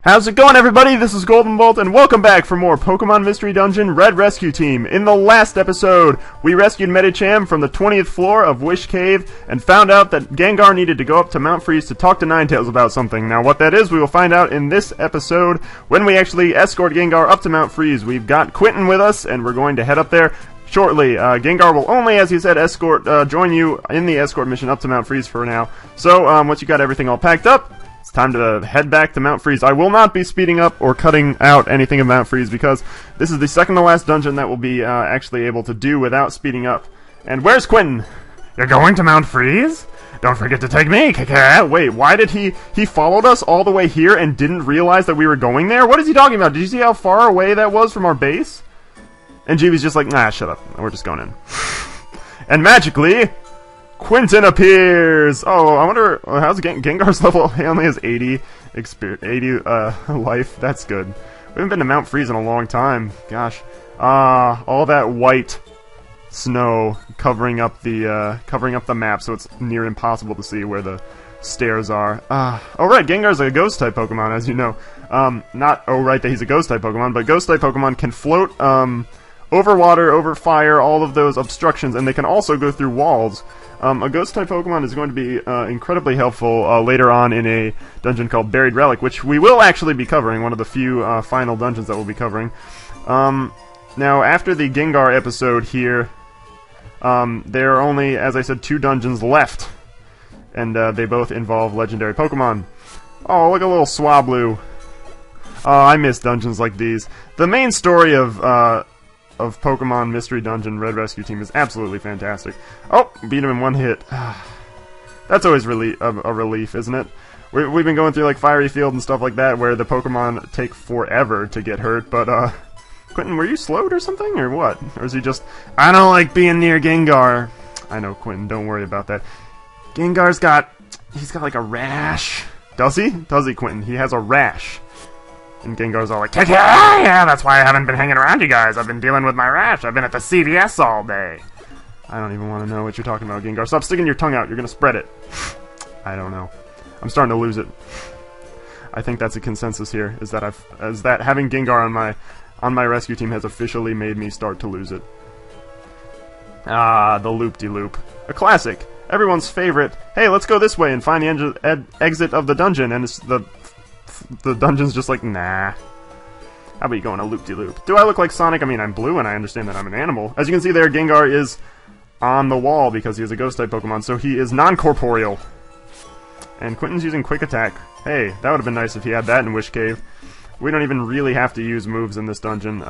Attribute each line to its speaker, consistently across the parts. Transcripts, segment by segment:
Speaker 1: How's it going, everybody? This is GoldenBolt, and welcome back for more Pokemon Mystery Dungeon Red Rescue Team. In the last episode, we rescued Medicham from the 20th floor of Wish Cave, and found out that Gengar needed to go up to Mount Freeze to talk to Ninetales about something. Now, what that is, we will find out in this episode, when we actually escort Gengar up to Mount Freeze. We've got Quinton with us, and we're going to head up there shortly. Gengar will only, as he said, join you in the escort mission up to Mount Freeze for now. So, once you got everything all packed up, it's time to head back to Mount Freeze. I will not be speeding up or cutting out anything of Mount Freeze because this is the second to last dungeon that we'll be actually able to do without speeding up. And where's Quinton? You're going to Mount Freeze? Don't forget to take me, Kaka. Wait, why did he followed us all the way here and didn't realize that we were going there? What is he talking about? Did you see how far away that was from our base? And Geebee's just like, nah, shut up. We're just going in. And magically, Quinton appears! Oh, I wonder, how's Gengar's level? He only has 80 life. That's good. We haven't been to Mount Freeze in a long time. Gosh. All that white snow covering up the map, so it's near impossible to see where the stairs are. Oh right, Gengar's a ghost-type Pokemon, as you know. Not, oh right, that he's a ghost-type Pokemon, but ghost-type Pokemon can float, over water, over fire, all of those obstructions, and they can also go through walls. A Ghost-type Pokemon is going to be incredibly helpful later on in a dungeon called Buried Relic, which we will actually be covering, one of the few final dungeons that we'll be covering. Now, after the Gengar episode here, there are only, as I said, 2 dungeons left, and they both involve legendary Pokemon. Oh, look at little Swablu. Oh, I miss dungeons like these. The main story of Pokemon Mystery Dungeon Red Rescue Team is absolutely fantastic. Oh, beat him in one hit. That's always a relief, isn't it? We've been going through like Fiery Field and stuff like that where the Pokemon take forever to get hurt, but Quinton, were you slowed or something, or what? Or is he just, I don't like being near Gengar? I know, Quinton, don't worry about that. Gengar's he's got like a rash. Does he? Does he, Quinton? He has a rash. And Gengar's all like, yeah, that's why I haven't been hanging around you guys. I've been dealing with my rash. I've been at the CVS all day. I don't even want to know what you're talking about, Gengar. Stop sticking your tongue out. You're going to spread it. I don't know. I'm starting to lose it. I think that's a consensus here, is that having Gengar on my rescue team has officially made me start to lose it. Ah, the loop-de-loop. A classic. Everyone's favorite. Hey, let's go this way and find the exit of the dungeon, and it's the dungeon's just like, nah. How about you going a loop-de-loop? Do I look like Sonic? I mean, I'm blue and I understand that I'm an animal. As you can see there, Gengar is on the wall because he is a ghost-type Pokemon, so he is non-corporeal. And Quinton's using Quick Attack. Hey, that would have been nice if he had that in Wish Cave. We don't even really have to use moves in this dungeon.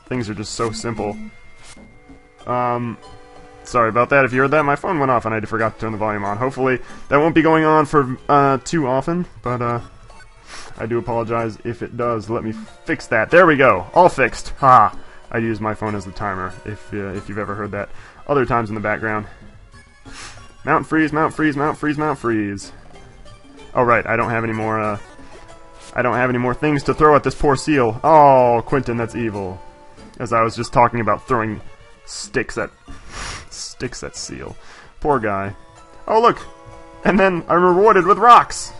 Speaker 1: Things are just so simple. Sorry about that. If you heard that, my phone went off and I forgot to turn the volume on. Hopefully, that won't be going on for too often, but I do apologize if it does. Let me fix that. There we go. All fixed. Ha! I use my phone as the timer, if you've ever heard that other times in the background. Mount Freeze, Mount Freeze, Mount Freeze, Mount Freeze. Oh, right. I don't have any more things to throw at this poor seal. Oh, Quinton, that's evil. As I was just talking about throwing sticks at seal. Poor guy. Oh, look! And then I'm rewarded with rocks!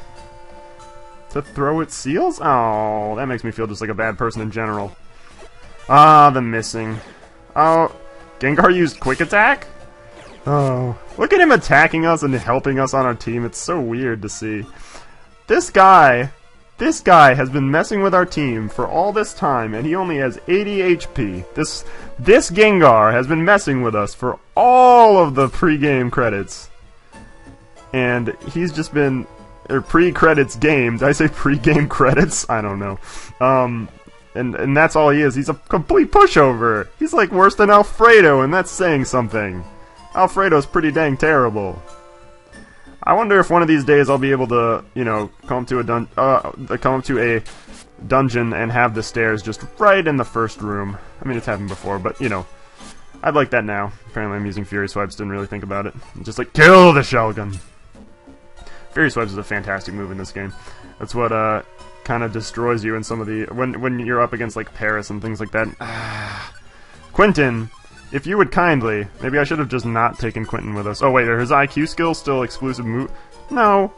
Speaker 1: To throw at seals? Oh, that makes me feel just like a bad person in general. Ah, the missing. Oh, Gengar used Quick Attack? Oh, look at him attacking us and helping us on our team. It's so weird to see. This guy has been messing with our team for all this time, and he only has 80 HP. This Gengar has been messing with us for all of the pre-game credits. And he's just been, or pre-credits game. Did I say pre-game credits? I don't know. And that's all he is. He's a complete pushover. He's like worse than Alfredo, and that's saying something. Alfredo's pretty dang terrible. I wonder if one of these days I'll be able to, you know, come to a dungeon and have the stairs just right in the first room. I mean, it's happened before, but, you know, I'd like that now. Apparently I'm using Fury Swipes, didn't really think about it. I'm just like, kill the Shellgun! Fury Swipes is a fantastic move in this game. That's what, kind of destroys you in some of the... When you're up against, like, Paris and things like that. Quinton! If you would kindly... Maybe I should have just not taken Quinton with us. Oh, wait, are his IQ skills still exclusive move? No.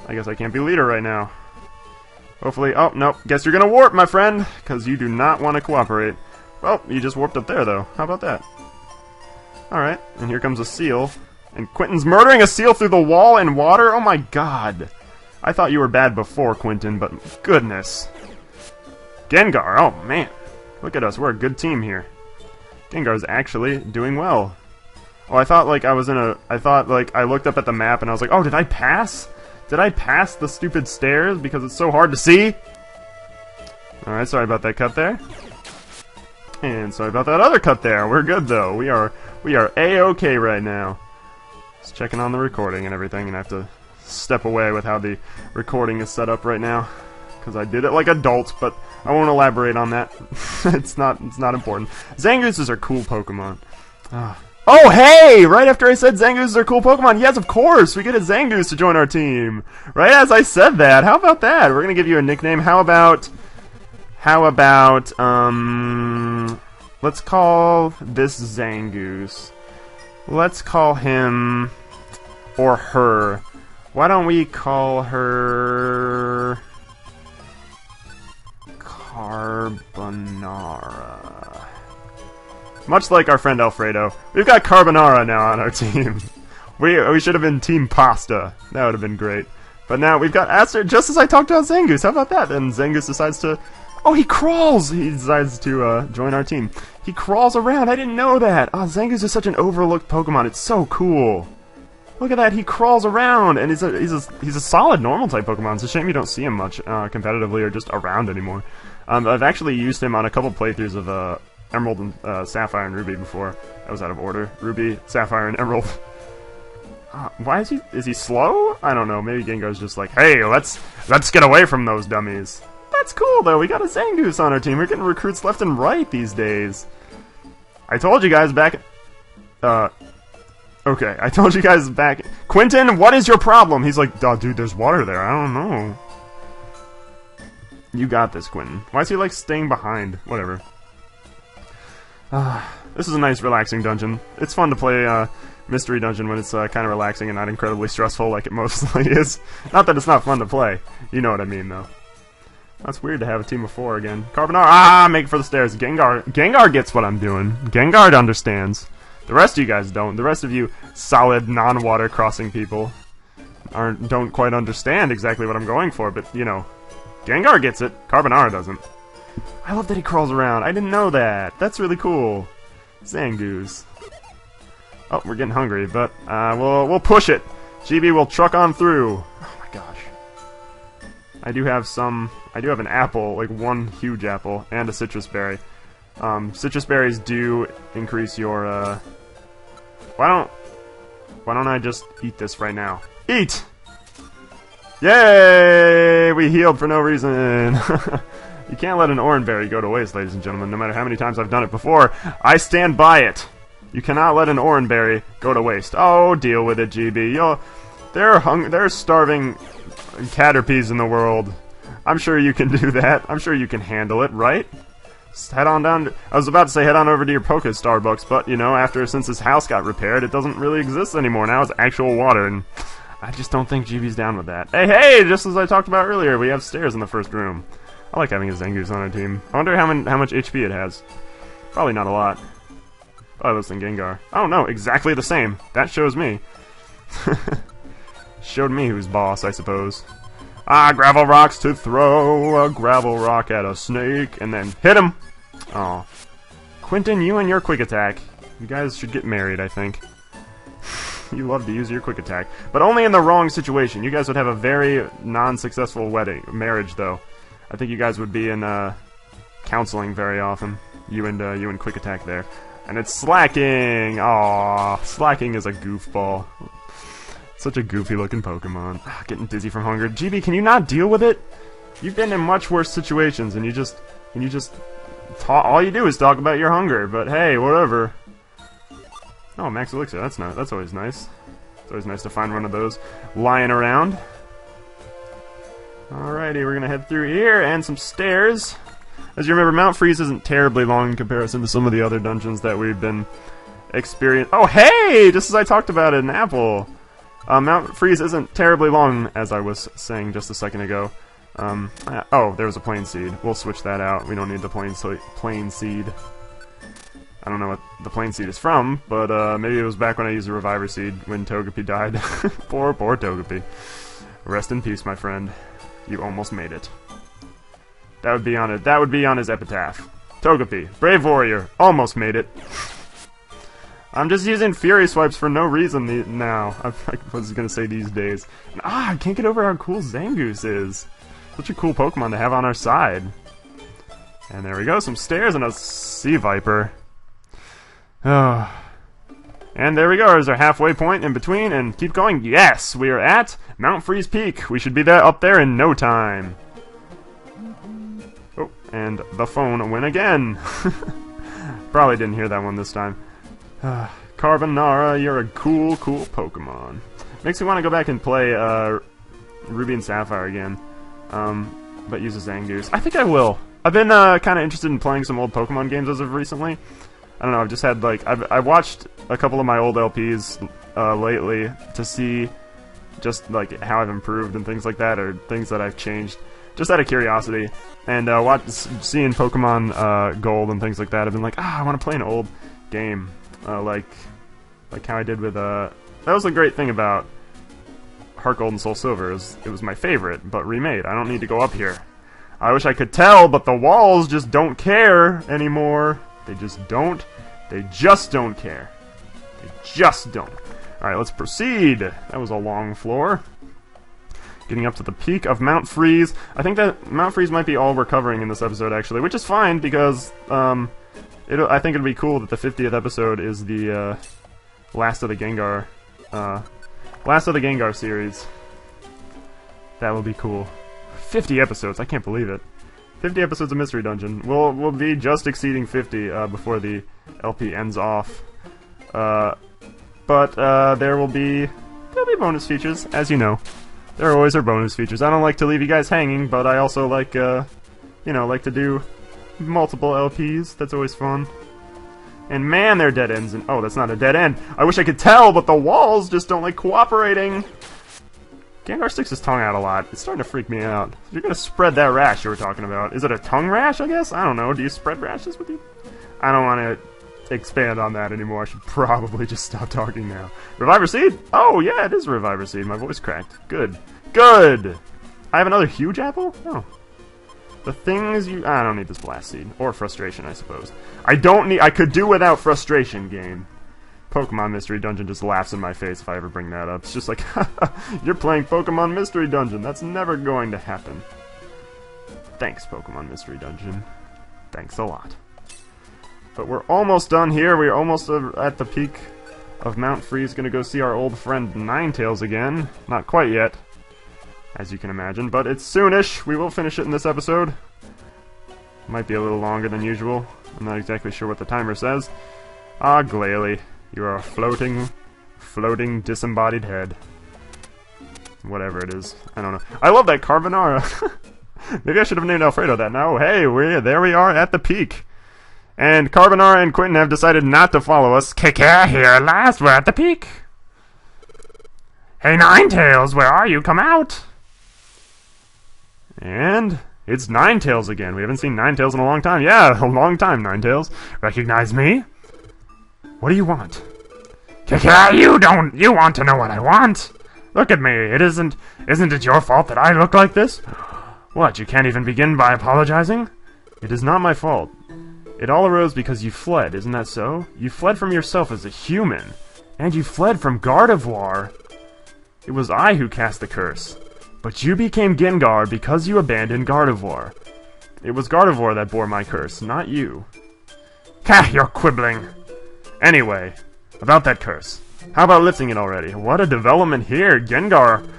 Speaker 1: I guess I can't be leader right now. Hopefully... Oh, nope. Guess you're gonna warp, my friend, because you do not want to cooperate. Well, you just warped up there, though. How about that? Alright, and here comes a seal. And Quinton's murdering a seal through the wall and water? Oh my god. I thought you were bad before, Quinton, but goodness. Gengar, oh man. Look at us, we're a good team here. Gengar's actually doing well. Oh, I thought like I was in a... I thought like I looked up at the map and I was like, oh, did I pass? Did I pass the stupid stairs because it's so hard to see? Alright, sorry about that cut there. And sorry about that other cut there. We're good though. We are A-okay right now. Just checking on the recording and everything, and I have to step away with how the recording is set up right now. Because I did it like adults, but I won't elaborate on that. It's not important. Zangooses are cool Pokemon. Oh, hey! Right after I said Zangooses are cool Pokemon, yes, of course! We get a Zangoose to join our team! Right as I said that! How about that? We're gonna give you a nickname. How about, let's call this Zangoose. Let's call him, or her. Why don't we call her... Carbonara. Much like our friend Alfredo, we've got Carbonara now on our team. We should have been Team Pasta. That would have been great. But now we've got Aster, just as I talked about Zangoose. How about that? Then Zangoose decides to... Oh, he crawls! He decides to join our team. He crawls around. I didn't know that. Oh, Zangoose is such an overlooked Pokemon. It's so cool. Look at that. He crawls around, and he's a solid normal type Pokemon. It's a shame you don't see him much competitively or just around anymore. I've actually used him on a couple playthroughs of Emerald and Sapphire and Ruby before. That was out of order. Ruby, Sapphire, and Emerald. Why is he? Is he slow? I don't know. Maybe Gengar's just like, hey, let's get away from those dummies. That's cool though. We got a Zangoose on our team. We're getting recruits left and right these days. I told you guys back. Okay, I told you guys back. Quinton, what is your problem? He's like, oh, dude, there's water there. I don't know. You got this, Quinton. Why is he like staying behind? Whatever. This is a nice, relaxing dungeon. It's fun to play Mystery Dungeon when it's kind of relaxing and not incredibly stressful like it mostly is. Not that it's not fun to play. You know what I mean, though. That's weird to have a team of 4 again. Carbonara, make it for the stairs. Gengar gets what I'm doing. Gengar understands. The rest of you guys don't. The rest of you solid, non-water crossing people don't quite understand exactly what I'm going for, but, you know, Gengar gets it. Carbonara doesn't. I love that he crawls around. I didn't know that. That's really cool. Zangoose. Oh, we're getting hungry, but we'll push it. Geebee will truck on through. Oh my gosh. I do have an apple, like one huge apple, and a citrus berry. Citrus berries do increase your, why don't I just eat this right now? Eat! Yay! We healed for no reason. You can't let an orange berry go to waste, ladies and gentlemen, no matter how many times I've done it before. I stand by it. You cannot let an orange berry go to waste. Oh, deal with it, GB. There are starving Caterpies in the world. I'm sure you can do that. I'm sure you can handle it, right? Just head on down. I was about to say head on over to your Poke Starbucks, but, you know, since his house got repaired, it doesn't really exist anymore. Now it's actual water, and I just don't think GB's down with that. Hey, just as I talked about earlier, we have stairs in the first room. I like having a Zangoose on our team. I wonder how much HP it has. Probably not a lot. Probably less than Gengar. Oh no, exactly the same. That shows me. Showed me who's boss, I suppose. Gravel rocks to throw. A gravel rock at a snake. And then hit him. Aw. Quinton, you and your quick attack. You guys should get married, I think. You love to use your quick attack. But only in the wrong situation. You guys would have a very non-successful marriage, though. I think you guys would be in counseling very often. You and quick attack there. And it's Slacking! Aww, Slacking is a goofball. Such a goofy looking Pokemon. Getting dizzy from hunger. GB, can you not deal with it? You've been in much worse situations and you just all you do is talk about your hunger, but hey, whatever. Oh, Max Elixir, that's always nice. It's always nice to find one of those lying around. Alrighty, we're gonna head through here and some stairs. As you remember, Mount Freeze isn't terribly long in comparison to some of the other dungeons that we've been experiencing. Oh, hey! Just as I talked about it, an apple. Mount Freeze isn't terribly long, as I was saying just a second ago. Oh, there was a plain seed. We'll switch that out. We don't need the plain seed. I don't know what the plain seed is from, but maybe it was back when I used the reviver seed when Togepi died. Poor Togepi. Rest in peace, my friend. You almost made it. That would be on it. That would be on his epitaph. Togepi, brave warrior, almost made it. I'm just using Fury Swipes for no reason now. I was gonna say these days. I can't get over how cool Zangoose is. Such a cool Pokemon to have on our side. And there we go, some stairs and a Sea Viper. Oh. And there we go, there's our halfway point in between, and keep going. Yes, we are at Mount Freeze Peak. We should be there up there in no time. Oh, and the phone went again. Probably didn't hear that one this time. Carbonara, you're a cool Pokemon. Makes me want to go back and play Ruby and Sapphire again. But use a Zangoose. I think I will. I've been kind of interested in playing some old Pokemon games as of recently. I don't know, I've just had, like, I watched a couple of my old LPs lately to see just, like, how I've improved and things like that, or things that I've changed, just out of curiosity. And seeing Pokemon Gold and things like that, I've been like, I want to play an old game, like how I did with, that was the great thing about Heart Gold and Soul Silver, is it was my favorite, but remade. I don't need to go up here. I wish I could tell, but the walls just don't care anymore. They just don't. They just don't care. They just don't. Alright, let's proceed. That was a long floor. Getting up to the peak of Mount Freeze. I think that Mount Freeze might be all we're covering in this episode, actually, which is fine, because, I think it'd be cool that the 50th episode is the, last of the Gengar series. That will be cool. 50 episodes, I can't believe it. 50 episodes of Mystery Dungeon. We'll be just exceeding 50 before the LP ends off. But there'll be bonus features, as you know. There always are bonus features. I don't like to leave you guys hanging, but I also like, like to do multiple LPs. That's always fun. And man, they're dead ends. And oh, that's not a dead end. I wish I could tell, but the walls just don't like cooperating. Gengar sticks his tongue out a lot. It's starting to freak me out. You're gonna spread that rash you were talking about. Is it a tongue rash, I guess? I don't know. Do you spread rashes with you? I don't want to expand on that anymore. I should probably just stop talking now. Reviver Seed? Oh, yeah, it is a Reviver Seed. My voice cracked. Good. Good! I have another huge apple? Oh. The things you... I don't need this Blast Seed. Or Frustration, I suppose. I could do without Frustration, game. Pokemon Mystery Dungeon just laughs in my face if I ever bring that up. It's just like, you're playing Pokemon Mystery Dungeon. That's never going to happen. Thanks, Pokemon Mystery Dungeon. Thanks a lot. But we're almost done here. We're almost at the peak of Mount Freeze. Gonna go see our old friend Ninetales again. Not quite yet, as you can imagine, but it's soonish. We will finish it in this episode. Might be a little longer than usual. I'm not exactly sure what the timer says. Ah, Glalie. You are a floating, disembodied head. Whatever it is. I don't know. I love that Carbonara. Maybe I should have named Alfredo that. No, hey, there we are at the peak. And Carbonara and Quinton have decided not to follow us. Kika, here at last, we're at the peak. Hey, Ninetales, where are you? Come out. And it's Ninetales again. We haven't seen Ninetales in a long time. Yeah, a long time, Ninetales. Recognize me? What do you want? Kika, you want to know what I want? Look at me, isn't it your fault that I look like this? What, you can't even begin by apologizing? It is not my fault. It all arose because you fled, isn't that so? You fled from yourself as a human. And you fled from Gardevoir. It was I who cast the curse. But you became Gengar because you abandoned Gardevoir. It was Gardevoir that bore my curse, not you. Ha, you're quibbling. Anyway, about that curse. How about lifting it already? What a development here! Gengar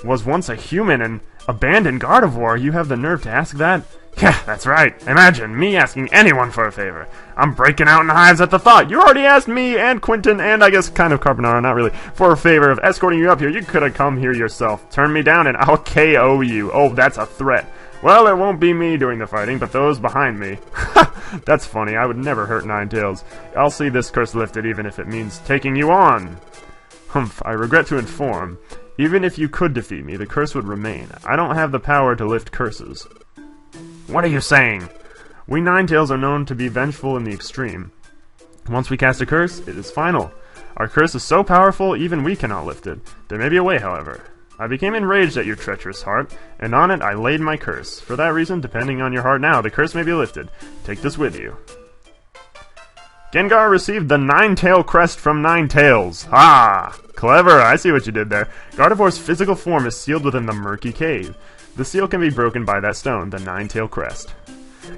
Speaker 1: was once a human and abandoned Gardevoir. You have the nerve to ask that? Yeah, that's right. Imagine me asking anyone for a favor. I'm breaking out in hives at the thought. You already asked me and Quinton and I guess kind of Carbonara, not really, for a favor of escorting you up here. You could have come here yourself. Turn me down and I'll KO you. Oh, that's a threat. Well, it won't be me doing the fighting, but those behind me. That's funny. I would never hurt Ninetales. I'll see this curse lifted even if it means taking you on. Humph, I regret to inform. Even if you could defeat me, the curse would remain. I don't have the power to lift curses. What are you saying? We Ninetales are known to be vengeful in the extreme. Once we cast a curse, it is final. Our curse is so powerful, even we cannot lift it. There may be a way, however. I became enraged at your treacherous heart, and on it I laid my curse. For that reason, depending on your heart now, the curse may be lifted. Take this with you. Gengar received the Ninetale crest from Ninetales. Ah! Clever, I see what you did there. Gardevoir's physical form is sealed within the murky cave. The seal can be broken by that stone, the Ninetale crest.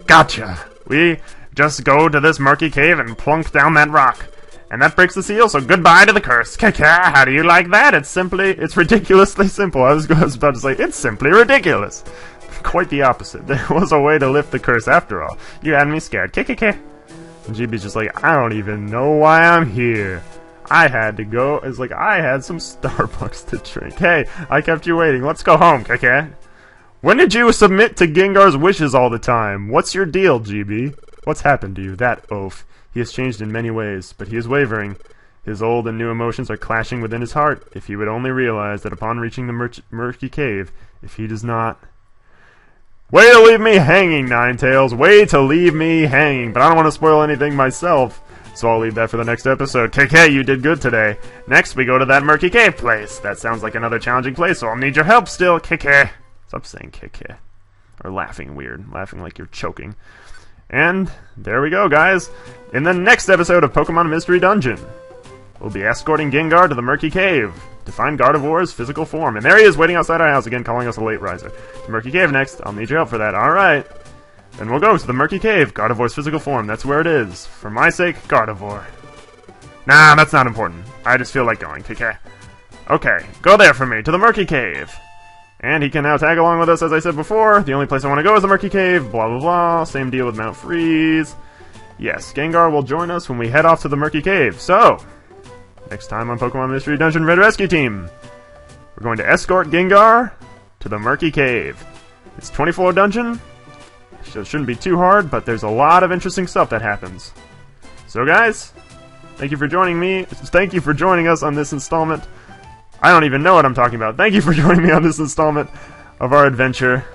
Speaker 1: Gotcha! We just go to this murky cave and plunk down that rock. And that breaks the seal, so goodbye to the curse. Kaka, how do you like that? It's ridiculously simple. I was about to say, it's simply ridiculous. Quite the opposite. There was a way to lift the curse after all. You had me scared. Kaka. And Geebee's just like, I don't even know why I'm here. I had to go. It's like, I had some Starbucks to drink. Hey, I kept you waiting. Let's go home, Kaka. When did you submit to Gengar's wishes all the time? What's your deal, Geebee? What's happened to you? That oaf. He has changed in many ways, but he is wavering. His old and new emotions are clashing within his heart. If he would only realize that upon reaching the murky cave, if he does not... Way to leave me hanging, Ninetales! Way to leave me hanging! But I don't want to spoil anything myself, so I'll leave that for the next episode. KK, you did good today. Next, we go to that murky cave place. That sounds like another challenging place, so I'll need your help still, KK. Stop saying KK. Or laughing weird. Laughing like you're choking. And there we go, guys. In the next episode of Pokemon Mystery Dungeon, we'll be escorting Gengar to the Murky Cave to find Gardevoir's physical form. And there he is, waiting outside our house again, calling us a late riser. The Murky Cave next. I'll need your help for that. Alright. Then we'll go to the Murky Cave, Gardevoir's physical form. That's where it is. For my sake, Gardevoir. Nah, that's not important. I just feel like going, KK. Okay, go there for me, to the Murky Cave. And he can now tag along with us, as I said before. The only place I want to go is the Murky Cave, blah blah blah. Same deal with Mount Freeze. Yes, Gengar will join us when we head off to the Murky Cave. So, next time on Pokemon Mystery Dungeon Red Rescue Team, we're going to escort Gengar to the Murky Cave. It's 24 dungeon, so it shouldn't be too hard, but there's a lot of interesting stuff that happens. So guys, thank you for joining me. Thank you for joining us on this installment. I don't even know what I'm talking about. Thank you for joining me on this installment of our adventure.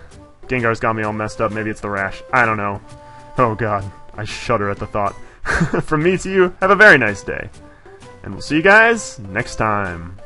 Speaker 1: Gengar's got me all messed up. Maybe it's the rash. I don't know. Oh god, I shudder at the thought. From me to you, have a very nice day. And we'll see you guys next time.